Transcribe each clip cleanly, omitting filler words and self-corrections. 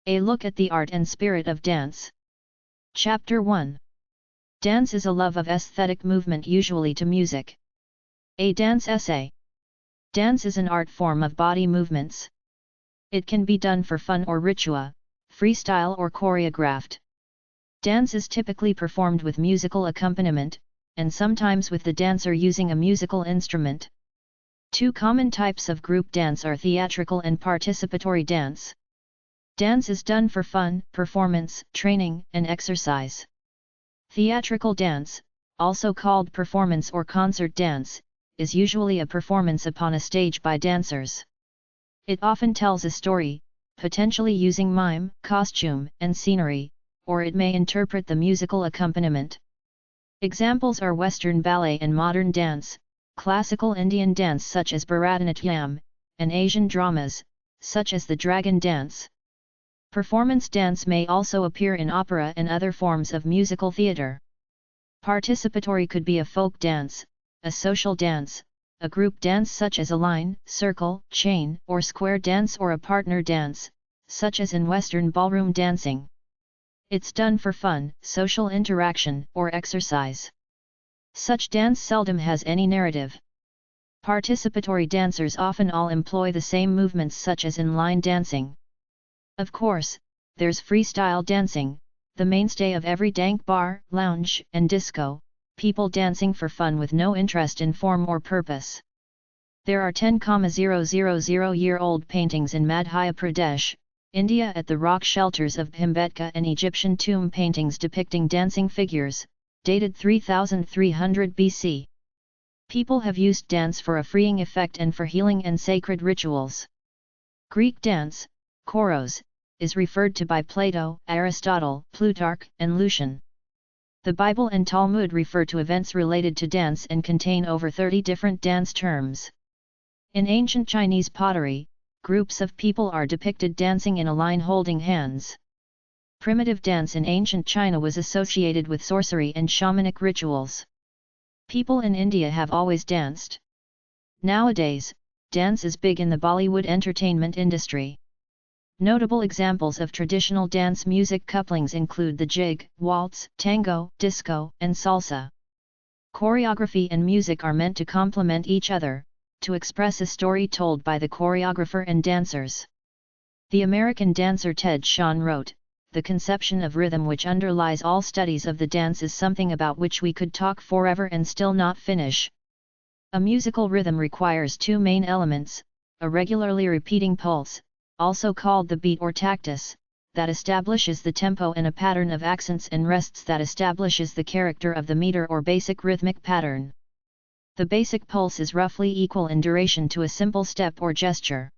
A look at the art and spirit of dance. Chapter 1. Dance is a love of aesthetic movement, usually to music. A dance essay. Dance is an art form of body movements. It can be done for fun or ritual, freestyle or choreographed. Dance is typically performed with musical accompaniment, and sometimes with the dancer using a musical instrument. Two common types of group dance are theatrical and participatory dance. Dance is done for fun, performance, training, and exercise. Theatrical dance, also called performance or concert dance, is usually a performance upon a stage by dancers. It often tells a story, potentially using mime, costume, and scenery, or it may interpret the musical accompaniment. Examples are Western ballet and modern dance, classical Indian dance such as Bharatanatyam, and Asian dramas, such as the Dragon Dance. Performance dance may also appear in opera and other forms of musical theatre. Participatory could be a folk dance, a social dance, a group dance such as a line, circle, chain, or square dance, or a partner dance, such as in Western ballroom dancing. It's done for fun, social interaction, or exercise. Such dance seldom has any narrative. Participatory dancers often all employ the same movements such as in line dancing. Of course, there's freestyle dancing, the mainstay of every dank bar, lounge, and disco, people dancing for fun with no interest in form or purpose. There are 10,000-year-old paintings in Madhya Pradesh, India at the rock shelters of Bhimbetka, and Egyptian tomb paintings depicting dancing figures, dated 3300 BC. People have used dance for a freeing effect and for healing and sacred rituals. Greek dance, choros, is referred to by Plato, Aristotle, Plutarch, and Lucian. The Bible and Talmud refer to events related to dance and contain over 30 different dance terms. In ancient Chinese pottery, groups of people are depicted dancing in a line holding hands. Primitive dance in ancient China was associated with sorcery and shamanic rituals. People in India have always danced. Nowadays, dance is big in the Bollywood entertainment industry. Notable examples of traditional dance music couplings include the jig, waltz, tango, disco, and salsa. Choreography and music are meant to complement each other, to express a story told by the choreographer and dancers. The American dancer Ted Shawn wrote, "The conception of rhythm which underlies all studies of the dance is something about which we could talk forever and still not finish." A musical rhythm requires two main elements: a regularly repeating pulse, also called the beat or tactus, that establishes the tempo, and a pattern of accents and rests that establishes the character of the meter or basic rhythmic pattern. The basic pulse is roughly equal in duration to a simple step or gesture.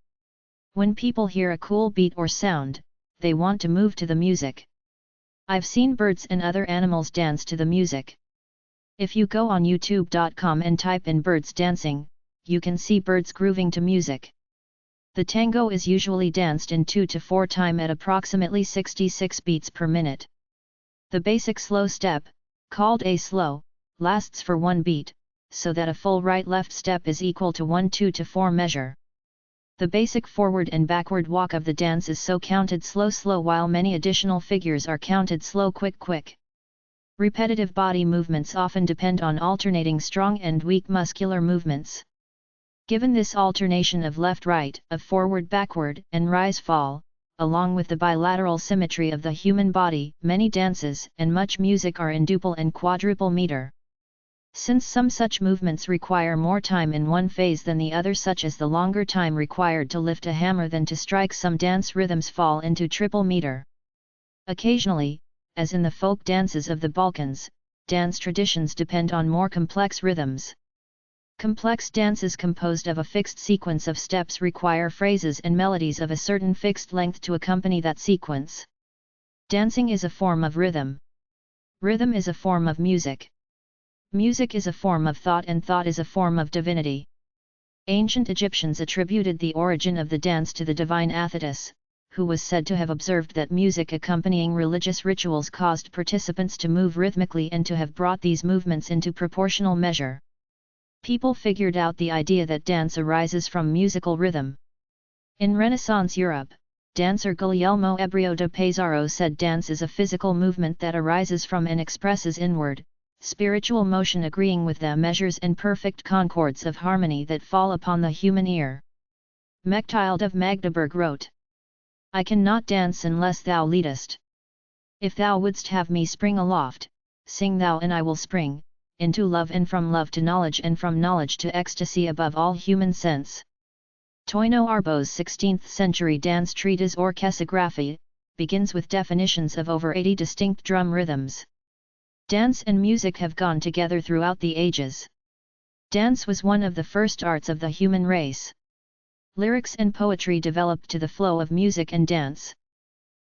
When people hear a cool beat or sound, they want to move to the music. I've seen birds and other animals dance to the music. If you go on youtube.com and type in birds dancing, you can see birds grooving to music. The tango is usually danced in 2 to 4 time at approximately 66 beats per minute. The basic slow step, called a slow, lasts for 1 beat, so that a full right-left step is equal to 1 2 to 4 measure. The basic forward and backward walk of the dance is so counted slow while many additional figures are counted slow quick. Repetitive body movements often depend on alternating strong and weak muscular movements. Given this alternation of left-right, of forward-backward, and rise-fall, along with the bilateral symmetry of the human body, many dances and much music are in duple and quadruple meter. Since some such movements require more time in one phase than the other, such as the longer time required to lift a hammer than to strike, some dance rhythms fall into triple meter. Occasionally, as in the folk dances of the Balkans, dance traditions depend on more complex rhythms. Complex dances composed of a fixed sequence of steps require phrases and melodies of a certain fixed length to accompany that sequence. Dancing is a form of rhythm. Rhythm is a form of music. Music is a form of thought, and thought is a form of divinity. Ancient Egyptians attributed the origin of the dance to the divine Athetis, who was said to have observed that music accompanying religious rituals caused participants to move rhythmically and to have brought these movements into proportional measure. People figured out the idea that dance arises from musical rhythm. In Renaissance Europe, dancer Guglielmo Ebrio de Pesaro said dance is a physical movement that arises from and expresses inward, spiritual motion agreeing with the measures and perfect concords of harmony that fall upon the human ear. Mechtilde of Magdeburg wrote, I cannot dance unless thou leadest. If thou wouldst have me spring aloft, sing thou and I will spring, into love and from love to knowledge and from knowledge to ecstasy above all human sense. Toino Arbo's 16th century dance treatise Orchesography begins with definitions of over 80 distinct drum rhythms. Dance and music have gone together throughout the ages. Dance was one of the first arts of the human race. Lyrics and poetry developed to the flow of music and dance.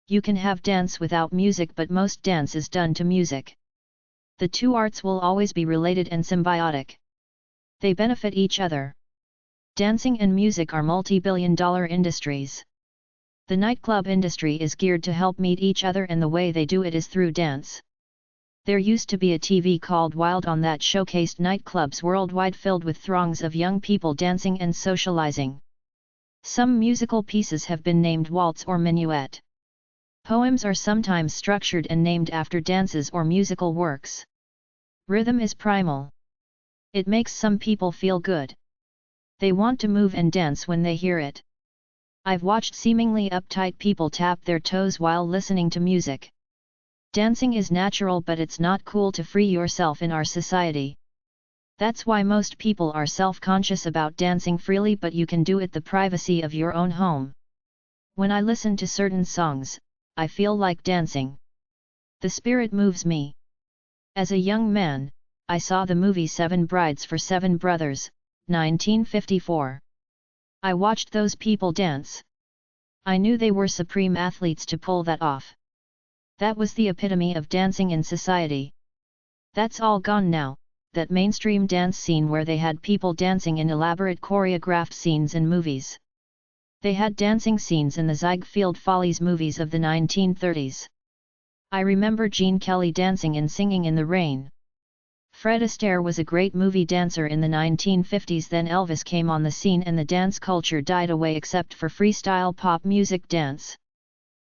You can have dance without music, but most dance is done to music. The two arts will always be related and symbiotic. They benefit each other. Dancing and music are multi-billion-dollar industries. The nightclub industry is geared to help meet each other, and the way they do it is through dance. There used to be a TV called Wild On that showcased nightclubs worldwide filled with throngs of young people dancing and socializing. Some musical pieces have been named waltz or minuet. Poems are sometimes structured and named after dances or musical works. Rhythm is primal. It makes some people feel good. They want to move and dance when they hear it. I've watched seemingly uptight people tap their toes while listening to music. Dancing is natural, but it's not cool to free yourself in our society. That's why most people are self-conscious about dancing freely, but you can do it the privacy of your own home. When I listen to certain songs, I feel like dancing. The spirit moves me. As a young man, I saw the movie Seven Brides for Seven Brothers, 1954. I watched those people dance. I knew they were supreme athletes to pull that off. That was the epitome of dancing in society. That's all gone now, that mainstream dance scene where they had people dancing in elaborate choreographed scenes in movies. They had dancing scenes in the Ziegfeld Follies movies of the 1930s. I remember Gene Kelly dancing and singing in the rain. Fred Astaire was a great movie dancer in the 1950s. Then Elvis came on the scene and the dance culture died away except for freestyle pop music dance.